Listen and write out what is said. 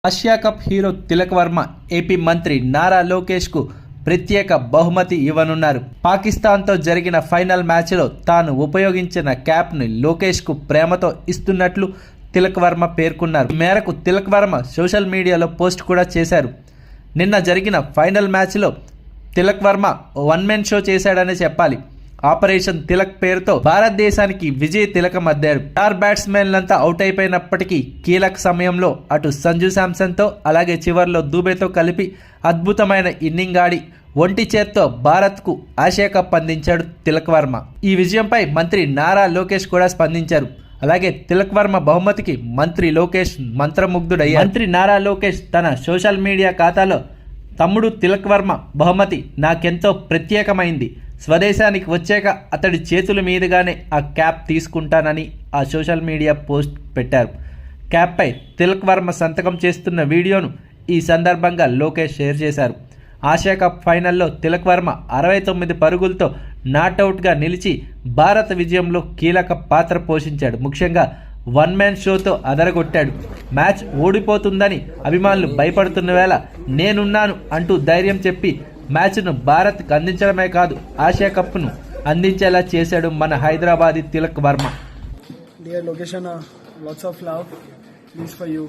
Asia cup hero Tilak Varma AP మంత్రి నారా లోకేష్ కు ప్రత్యేక బహుమతి ఇవ్వనున్నారు. పాకిస్తాన్తో జరిగిన ఫైనల్ మ్యాచ్లో తాను ఉపయోగించిన క్యాప్ను లోకేష్కు ప్రేమతో ఇస్తున్నట్లు తిలక్ వర్మ పేర్కొన్నారు. ఈ మేరకు తిలక్ వర్మ సోషల్ మీడియాలో పోస్ట్ కూడా చేశారు. నిన్న జరిగిన ఫైనల్ మ్యాచ్లో Tilak Varma one men show చేశాడనే చెప్పాలి. ఆపరేషన్ తిలక్ పేరుతో భారతదేశానికి విజయ తిలకం అద్దారు. స్టార్ బ్యాట్స్మెన్లంతా అవుట్ అయిపోయినప్పటికీ కీలక సమయంలో అటు సంజు శాంసన్తో అలాగే చివర్లో దూబేతో కలిపి అద్భుతమైన ఇన్నింగ్ ఆడి ఒంటి చేత్తో భారత్కు ఆసియా కప్ అందించాడు తిలక్ వర్మ. ఈ విజయంపై మంత్రి నారా లోకేష్ కూడా స్పందించారు. అలాగే తిలక్ వర్మ బహుమతికి మంత్రి లోకేష్ మంత్రముగ్ధుడయ్యారు. మంత్రి నారా లోకేష్ తన సోషల్ మీడియా ఖాతాలో తమ్ముడు తిలక్ వర్మ బహుమతి నాకెంతో ప్రత్యేకమైంది. స్వదేశానికి వచ్చాక అతడి చేతుల మీదుగానే ఆ క్యాప్ తీసుకుంటానని ఆ సోషల్ మీడియా పోస్ట్ పెట్టారు. క్యాప్పై తిలక్ వర్మ సంతకం చేస్తున్న వీడియోను ఈ సందర్భంగా లోకేష్ షేర్ చేశారు. ఆసియా కప్ ఫైనల్లో తిలక్ వర్మ 69 పరుగులతో నాట్అవుట్గా నిలిచి భారత విజయంలో కీలక పాత్ర పోషించాడు. ముఖ్యంగా వన్ మ్యాన్ షోతో అదరగొట్టాడు. మ్యాచ్ ఓడిపోతుందని అభిమానులు భయపడుతున్న వేళ నేనున్నాను అంటూ ధైర్యం చెప్పి మ్యాచ్ను భారత్కు అందించడమే కాదు ఆసియా కప్ను అందించేలా చేశాడు మన Hyderabadi Tilak Varma. Dear Lokesh, lots of love. This for you.